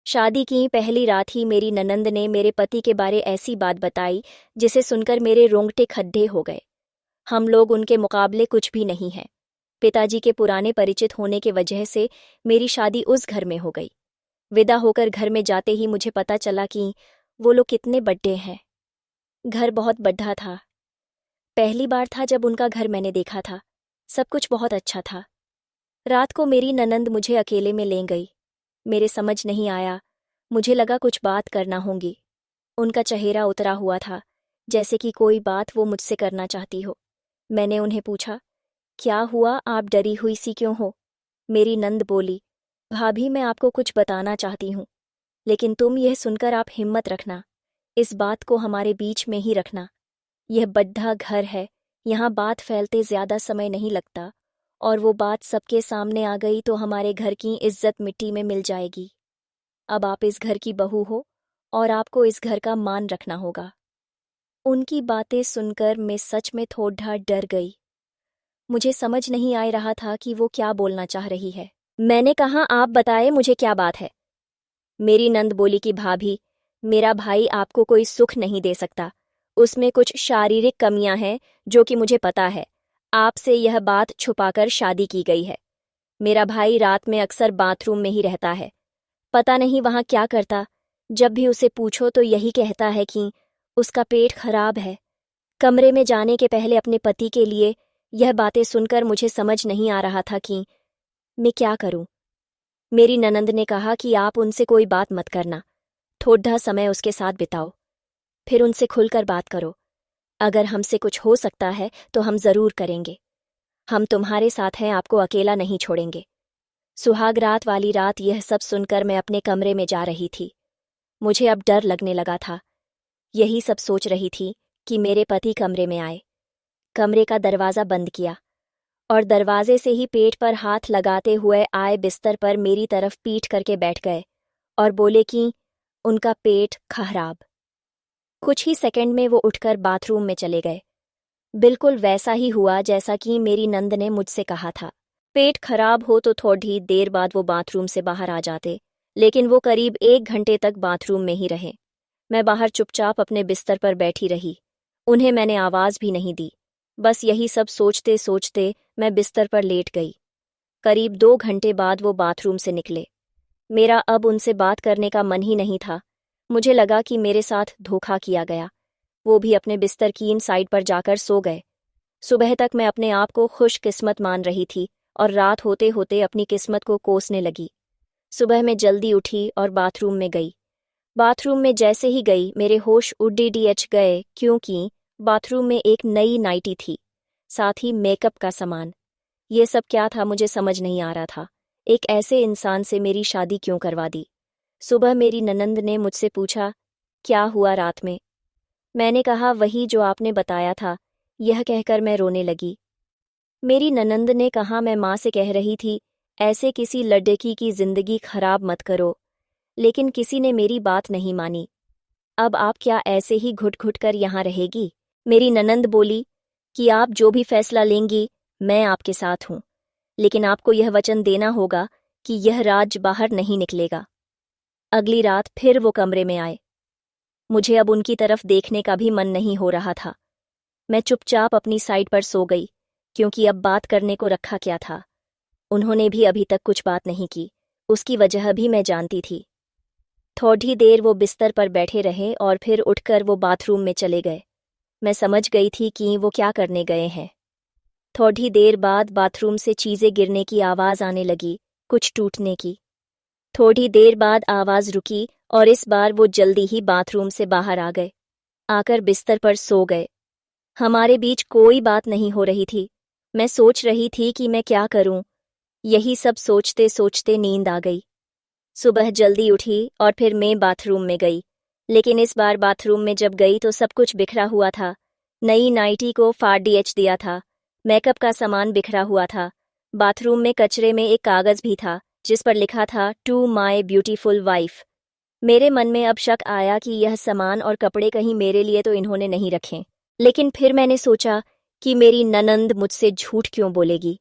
शादी की पहली रात ही मेरी ननंद ने मेरे पति के बारे ऐसी बात बताई जिसे सुनकर मेरे रोंगटे खड्डे हो गए। हम लोग उनके मुकाबले कुछ भी नहीं हैं। पिताजी के पुराने परिचित होने के वजह से मेरी शादी उस घर में हो गई। विदा होकर घर में जाते ही मुझे पता चला कि वो लोग कितने बड्ढे हैं। घर बहुत बड्ढा था। पहली बार था जब उनका घर मैंने देखा था। सब कुछ बहुत अच्छा था। रात को मेरी ननंद मुझे अकेले में ले गई। मेरे समझ नहीं आया। मुझे लगा कुछ बात करना होगी। उनका चेहरा उतरा हुआ था, जैसे कि कोई बात वो मुझसे करना चाहती हो। मैंने उन्हें पूछा, क्या हुआ, आप डरी हुई सी क्यों हो? मेरी नंद बोली, भाभी मैं आपको कुछ बताना चाहती हूँ, लेकिन तुम यह सुनकर आप हिम्मत रखना। इस बात को हमारे बीच में ही रखना। यह बड्ढा घर है, यहाँ बात फैलते ज्यादा समय नहीं लगता, और वो बात सबके सामने आ गई तो हमारे घर की इज्जत मिट्टी में मिल जाएगी। अब आप इस घर की बहू हो और आपको इस घर का मान रखना होगा। उनकी बातें सुनकर मैं सच में थोड़ा डर गई। मुझे समझ नहीं आ रहा था कि वो क्या बोलना चाह रही है। मैंने कहा, आप बताएं मुझे क्या बात है। मेरी नंद बोली कि भाभी, मेरा भाई आपको कोई सुख नहीं दे सकता। उसमें कुछ शारीरिक कमियां हैं जो कि मुझे पता है। आपसे यह बात छुपाकर शादी की गई है। मेरा भाई रात में अक्सर बाथरूम में ही रहता है। पता नहीं वहां क्या करता। जब भी उसे पूछो तो यही कहता है कि उसका पेट खराब है। कमरे में जाने के पहले अपने पति के लिए यह बातें सुनकर मुझे समझ नहीं आ रहा था कि मैं क्या करूं। मेरी ननंद ने कहा कि आप उनसे कोई बात मत करना। थोड़ा समय उसके साथ बिताओ, फिर उनसे खुलकर बात करो। अगर हमसे कुछ हो सकता है तो हम जरूर करेंगे। हम तुम्हारे साथ हैं, आपको अकेला नहीं छोड़ेंगे। सुहाग रात वाली रात यह सब सुनकर मैं अपने कमरे में जा रही थी। मुझे अब डर लगने लगा था। यही सब सोच रही थी कि मेरे पति कमरे में आए। कमरे का दरवाज़ा बंद किया और दरवाजे से ही पेट पर हाथ लगाते हुए आए बिस्तर पर मेरी तरफ पीठ करके बैठ गए और बोले कि उनका पेट खराब। कुछ ही सेकंड में वो उठकर बाथरूम में चले गए। बिल्कुल वैसा ही हुआ जैसा कि मेरी नंद ने मुझसे कहा था। पेट खराब हो तो थोड़ी देर बाद वो बाथरूम से बाहर आ जाते, लेकिन वो करीब 1 घंटे तक बाथरूम में ही रहे। मैं बाहर चुपचाप अपने बिस्तर पर बैठी रही। उन्हें मैंने आवाज़ भी नहीं दी। बस यही सब सोचते सोचते मैं बिस्तर पर लेट गई। करीब 2 घंटे बाद वो बाथरूम से निकले। मेरा अब उनसे बात करने का मन ही नहीं था। मुझे लगा कि मेरे साथ धोखा किया गया। वो भी अपने बिस्तर की इन साइड पर जाकर सो गए। सुबह तक मैं अपने आप को खुशकिस्मत मान रही थी और रात होते होते अपनी किस्मत को कोसने लगी। सुबह मैं जल्दी उठी और बाथरूम में गई। बाथरूम में जैसे ही गई मेरे होश उड़ीडीएच गए, क्योंकि बाथरूम में एक नई नाइटी थी, साथ ही मेकअप का सामान। ये सब क्या था मुझे समझ नहीं आ रहा था। एक ऐसे इंसान से मेरी शादी क्यों करवा दी। सुबह मेरी ननंद ने मुझसे पूछा, क्या हुआ रात में? मैंने कहा, वही जो आपने बताया था। यह कहकर मैं रोने लगी। मेरी ननंद ने कहा, मैं माँ से कह रही थी ऐसे किसी लड़की की जिंदगी खराब मत करो, लेकिन किसी ने मेरी बात नहीं मानी। अब आप क्या ऐसे ही घुट घुट कर यहाँ रहेगी? मेरी ननंद बोली कि आप जो भी फैसला लेंगी मैं आपके साथ हूँ, लेकिन आपको यह वचन देना होगा कि यह राज बाहर नहीं निकलेगा। अगली रात फिर वो कमरे में आए। मुझे अब उनकी तरफ देखने का भी मन नहीं हो रहा था। मैं चुपचाप अपनी साइड पर सो गई, क्योंकि अब बात करने को रखा क्या था। उन्होंने भी अभी तक कुछ बात नहीं की। उसकी वजह भी मैं जानती थी। थोड़ी देर वो बिस्तर पर बैठे रहे और फिर उठकर वो बाथरूम में चले गए। मैं समझ गई थी कि वो क्या करने गए हैं। थोड़ी देर बाद बाथरूम से चीजें गिरने की आवाज आने लगी, कुछ टूटने की। थोड़ी देर बाद आवाज रुकी और इस बार वो जल्दी ही बाथरूम से बाहर आ गए। आकर बिस्तर पर सो गए। हमारे बीच कोई बात नहीं हो रही थी। मैं सोच रही थी कि मैं क्या करूं। यही सब सोचते सोचते नींद आ गई। सुबह जल्दी उठी और फिर मैं बाथरूम में गई, लेकिन इस बार बाथरूम में जब गई तो सब कुछ बिखरा हुआ था। नई नाइटी को फाड़ दिया था। मेकअप का सामान बिखरा हुआ था। बाथरूम में कचरे में एक कागज भी था जिस पर लिखा था, टू माई ब्यूटीफुल वाइफ। मेरे मन में अब शक आया कि यह सामान और कपड़े कहीं मेरे लिए तो इन्होंने नहीं रखे। लेकिन फिर मैंने सोचा कि मेरी ननंद मुझसे झूठ क्यों बोलेगी।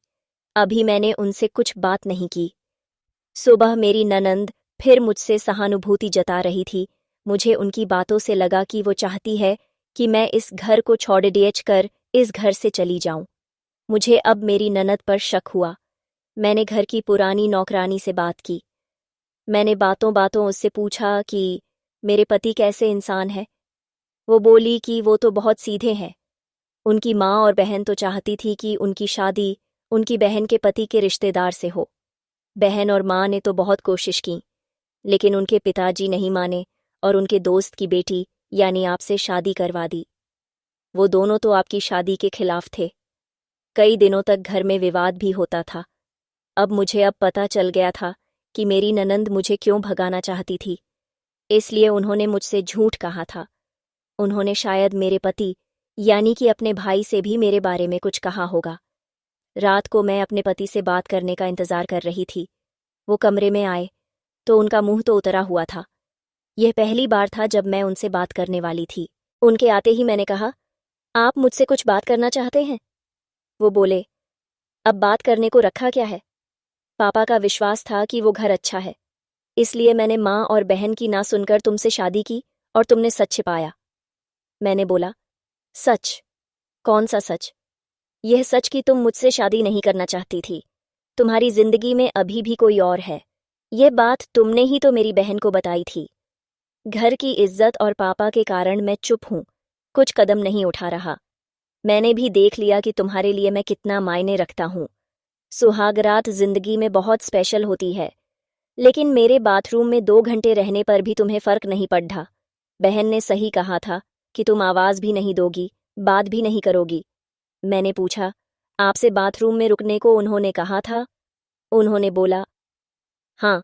अभी मैंने उनसे कुछ बात नहीं की। सुबह मेरी ननंद फिर मुझसे सहानुभूति जता रही थी। मुझे उनकी बातों से लगा कि वो चाहती है कि मैं इस घर को छोड़ कर इस घर से चली जाऊं। मुझे अब मेरी ननद पर शक हुआ। मैंने घर की पुरानी नौकरानी से बात की। मैंने बातों बातों उससे पूछा कि मेरे पति कैसे इंसान है। वो बोली कि वो तो बहुत सीधे हैं। उनकी माँ और बहन तो चाहती थी कि उनकी शादी उनकी बहन के पति के रिश्तेदार से हो। बहन और माँ ने तो बहुत कोशिश की, लेकिन उनके पिताजी नहीं माने और उनके दोस्त की बेटी यानी आपसे शादी करवा दी। वो दोनों तो आपकी शादी के खिलाफ थे। कई दिनों तक घर में विवाद भी होता था। अब पता चल गया था कि मेरी ननंद मुझे क्यों भगाना चाहती थी। इसलिए उन्होंने मुझसे झूठ कहा था। उन्होंने शायद मेरे पति यानी कि अपने भाई से भी मेरे बारे में कुछ कहा होगा। रात को मैं अपने पति से बात करने का इंतजार कर रही थी। वो कमरे में आए तो उनका मुंह तो उतरा हुआ था। यह पहली बार था जब मैं उनसे बात करने वाली थी। उनके आते ही मैंने कहा, आप मुझसे कुछ बात करना चाहते हैं? वो बोले, अब बात करने को रखा क्या है? पापा का विश्वास था कि वो घर अच्छा है, इसलिए मैंने माँ और बहन की ना सुनकर तुमसे शादी की और तुमने सच छिपाया। मैंने बोला, सच? कौन सा सच? यह सच कि तुम मुझसे शादी नहीं करना चाहती थी। तुम्हारी जिंदगी में अभी भी कोई और है। ये बात तुमने ही तो मेरी बहन को बताई थी। घर की इज्जत और पापा के कारण मैं चुप हूं, कुछ कदम नहीं उठा रहा। मैंने भी देख लिया कि तुम्हारे लिए मैं कितना मायने रखता हूं। सुहागरात जिंदगी में बहुत स्पेशल होती है, लेकिन मेरे बाथरूम में 2 घंटे रहने पर भी तुम्हें फर्क नहीं पड़ा। बहन ने सही कहा था कि तुम आवाज भी नहीं दोगी, बात भी नहीं करोगी। मैंने पूछा, आपसे बाथरूम में रुकने को उन्होंने कहा था? उन्होंने बोला, हाँ,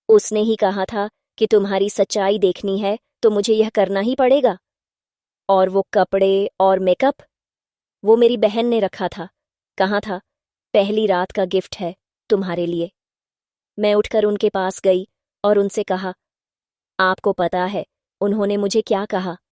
उसने ही कहा था कि तुम्हारी सच्चाई देखनी है तो मुझे यह करना ही पड़ेगा। और वो कपड़े और मेकअप, वो मेरी बहन ने रखा था। कहाँ था? पहली रात का गिफ्ट है तुम्हारे लिए। मैं उठकर उनके पास गई और उनसे कहा, आपको पता है उन्होंने मुझे क्या कहा?